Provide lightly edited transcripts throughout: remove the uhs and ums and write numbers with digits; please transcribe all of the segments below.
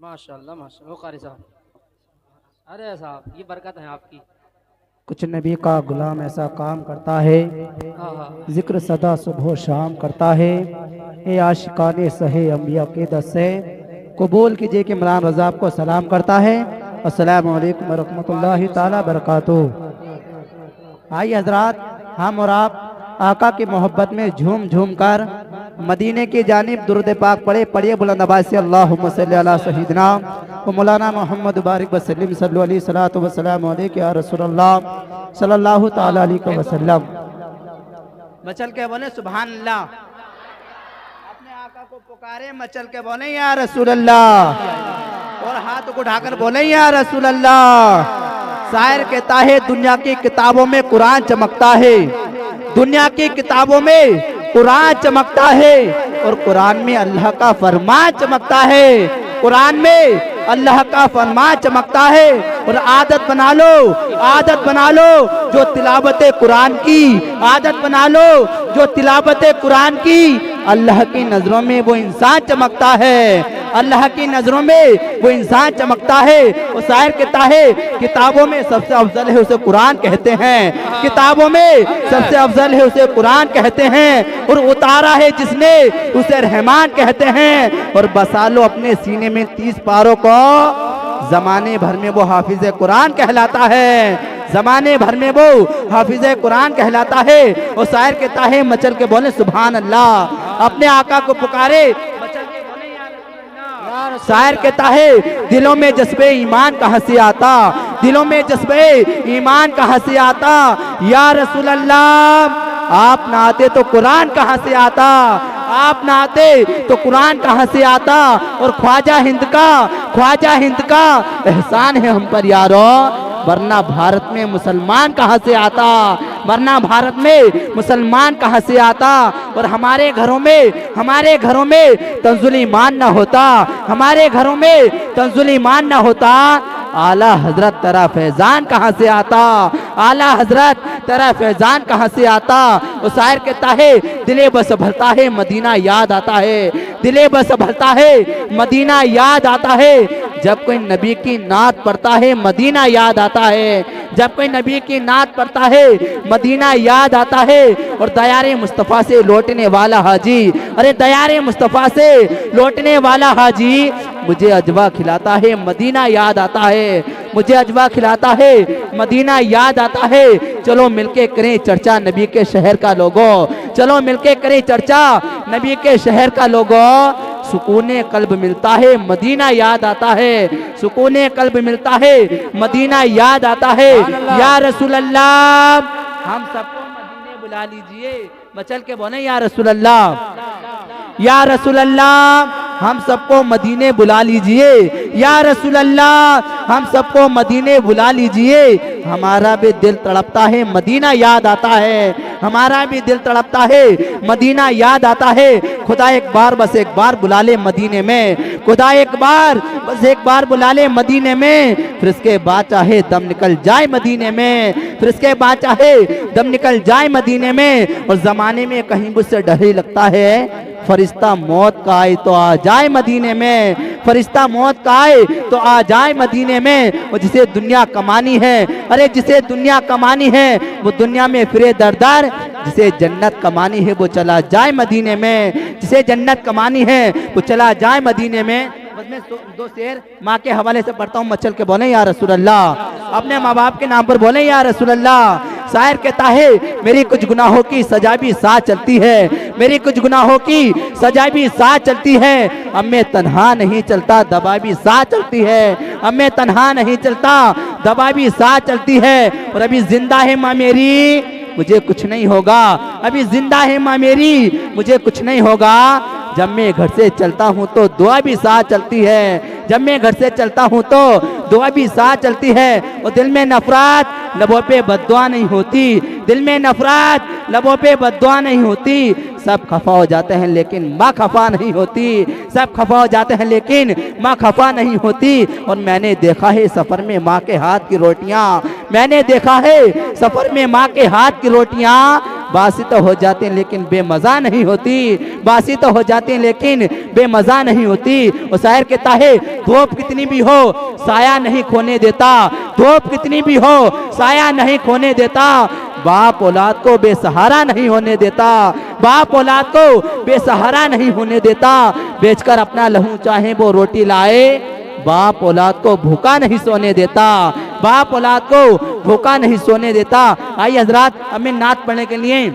माशाल्लाह माशाल्लाह। वो कारी साहब, अरे साहब ये बरकत है आपकी। कुछ नबी का गुलाम ऐसा काम करता है, हाँ हाँ। जिक्र सदा सुबह शाम करता है। ए आशिकाने सहे अम्बिया के दस से कबूल कीजिए कि इमरान रज़ा को सलाम करता है। अस्सलामु अलैकुम वरहमतुल्लाहि ताला बरकातुहू। आइए हजरात, हम और आप आका की मोहब्बत में झूम झूम कर मदीने की जानिब दुरूद पाक पढ़िए बुलंद आवाज़ से अल्लाहुम्मा सल्ली अला सय्यिदिना व मौलाना मोहम्मद बारिक वसल्लम सल्लल्लाहु अलैहि सलातो व सलाम अलैका या रसूलल्लाह सल्लल्लाहु ताला अलैहि वसल्लम। मचल के बोले सुभान अल्लाह। अपने आका को पुकारे, मचल के बोले या रसूल अल्लाह, और हाथ को उठाकर बोले या रसूल अल्लाह। शायर कहता है दुनिया की किताबों में कुरान चमकता है, दुनिया की किताबों में कुरान चमकता है, और कुरान में अल्लाह का फरमान चमकता है, कुरान में अल्लाह का फरमान चमकता है। और आदत बना लो, आदत बना लो जो तिलावत कुरान की, आदत बना लो जो तिलावत कुरान की। अल्लाह की नजरों में वो इंसान चमकता है, अल्लाह की नजरों में वो इंसान चमकता है। वो शायर कहता है किताबों में सबसे अफजल है उसे कुरान कहते हैं, किताबों में सबसे अफजल है उसे कुरान कहते हैं। और उतारा है जिसने उसे रहमान कहते हैं। और बसा लो अपने सीने में 30 पारों को, जमाने भर में वो हाफिज कुरान कहलाता है, जमाने भर में वो हाफिज कुरान कहलाता है। और शायर कहता है मचल के बोले सुभान अल्लाह। अपने आका को पुकारे, मचल के बोले या रसूल अल्लाह। शायर कहता है दिलों में जज्बे ईमान कहाँ से आता, दिलों में जज्बे ईमान कहाँ से आता। या रसूल अल्लाह आप ना आते तो कुरान कहाँ से आता, आप ना आते तो कुरान कहाँ से आता। और ख्वाजा हिंद का, ख्वाजा हिंद का एहसान है हम पर यारो, वरना भारत में मुसलमान कहाँ से आता, वरना भारत में मुसलमान कहाँ से आता। और हमारे घरों में, हमारे घरों में तंज़ुल ईमान ना होता, हमारे घरों में तंज़ुल ईमान ना होता। आला हजरत तेरा फैजान कहाँ से आता, आला हजरत तेरा फैजान कहाँ से आता। और शायर कहता है दिले बस भरता है मदीना याद आता है, दिले बस भरता है मदीना याद आता है। जब कोई नबी की नात पढ़ता है मदीना याद आता है, जब कोई नबी की नात पढ़ता है मदीना याद आता है। और दयारे मुस्तफ़ा से लौटने वाला हाजी, अरे दयारे मुस्तफ़ा से लौटने वाला हाजी मुझे अजवा खिलाता है मदीना याद आता है, मुझे अजवा खिलाता है मदीना याद आता है। चलो मिलके करें चर्चा नबी के शहर का लोगों, चलो मिलके करें चर्चा नबी के शहर का लोगों। सुकूने कल्ब मिलता है मदीना याद आता है, सुकूने कल्ब मिलता है मदीना याद आता है। या रसूल अल्लाह हम सबको मदीने बुला लीजिए, मचल के बोले या रसूल अल्लाह, या रसूल अल्लाह हम सबको मदीने बुला लीजिए, या रसूल अल्लाह हम सबको मदीने बुला लीजिए। हमारा भी दिल तड़पता है मदीना याद आता है, हमारा भी दिल तड़पता है मदीना याद आता है। खुदा एक बार बस एक बार बुला ले मदीने में, खुदा एक बार बस एक बार बुला ले मदीने में। फिर इसके बाद चाहे दम निकल जाए मदीने में, फिर इसके बाद चाहे दम निकल जाए मदीने में। और जमाने में कहीं मुझसे डर ही लगता है फरिश्ता मौत का आए तो आ जाए मदीने में, फरिश्ता मौत का आए तो आ जाए मदीने में। और जिसे दुनिया कमानी है, अरे जिसे दुनिया कमानी है वो दुनिया में फिरे दर दर, जिसे जन्नत कमानी है वो चला जाए मदीने में, जिसे जन्नत कमानी है वो चला जाए मदीने में। बस मैं दो शेर माँ के हवाले से पढ़ता हूँ, मचल के बोले या रसूल अल्लाह, अपने माँ बाप के नाम पर बोले या रसूल अल्लाह। शायर कहता है मेरी कुछ गुनाहों की सजा भी साथ चलती है, मेरी कुछ गुनाहों की सजा भी साथ चलती है। अब मैं तन्हा नहीं चलता दवा भी साथ चलती है, अब मैं तन्हा नहीं चलता दवा भी साथ चलती है। और अभी जिंदा है माँ मेरी मुझे कुछ नहीं होगा, अभी जिंदा है माँ मेरी मुझे कुछ नहीं होगा। जब मैं घर से चलता हूँ तो दुआ भी साथ चलती है, जब मैं घर से चलता हूँ तो दुआ भी साथ चलती है। और दिल में नफरत लबों पे बद्दुआ नहीं होती, दिल में नफरत लबों पे बद्दुआ नहीं होती। सब खफा हो जाते हैं लेकिन माँ खफा नहीं होती, सब खफा हो जाते हैं लेकिन माँ खफा नहीं होती। और मैंने देखा है सफ़र में माँ के हाथ की रोटियाँ, मैंने देखा है सफ़र में माँ के हाथ की रोटियाँ बासी तो हो जाती लेकिन बेमजा नहीं होती, बासी तो हो जाती लेकिन बेमजा नहीं होती। और शायर कहता है धूप कितनी भी हो साया नहीं खोने देता, धूप कितनी भी हो साया नहीं खोने देता, बाप औलाद को बेसहारा नहीं होने देता, बाप औलाद को बेसहारा नहीं होने देता। बेचकर अपना लहू चाहे वो रोटी लाए, बाप औलाद को भूखा नहीं सोने देता, बाप औलाद को भूखा नहीं सोने देता। आइए हजरात, हमें नात पढ़ने के लिए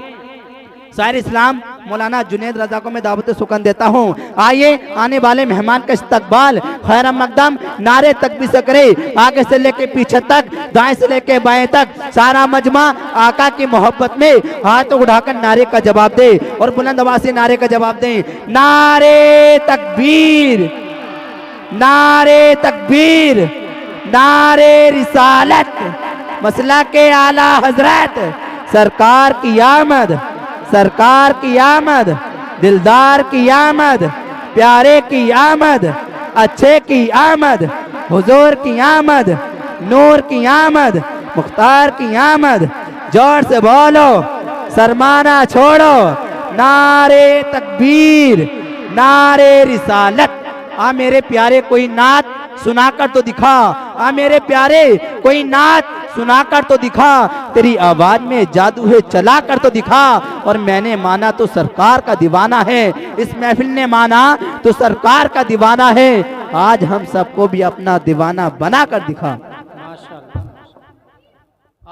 शायर इस्लाम मौलाना जुनेद रजा को मैं दावत सुकन देता हूँ। आइए आने वाले मेहमान का इस्तकबाल खैर मकदम नारे तक भी से करे, आगे से लेके पीछे तक, दाएं से लेके बाएं तक, सारा मजमा आका की मोहब्बत में हाथ उठाकर नारे का जवाब दे और बुलंद आवाज से नारे का जवाब दे। नारे तकबीर, नारे तकबीर, नारे रिसालत, मसला के आला हजरत, सरकार की आमद, सरकार की आमद, दिलदार की आमद, प्यारे की आमद, अच्छे की आमद, हुजूर की आमद, नूर की आमद, मुख्तार की आमद। जोर से बोलो, शर्माना छोड़ो, नारे तकबीर, नारे रिसालत। आ मेरे प्यारे कोई नात सुनाकर तो दिखा, आ मेरे प्यारे कोई नात सुनाकर तो दिखा, तेरी आवाज में जादू है चला कर तो दिखा। और मैंने माना तो सरकार का दीवाना है, इस महफिल ने माना तो सरकार का दीवाना है, आज हम सबको भी अपना दीवाना बना कर दिखा।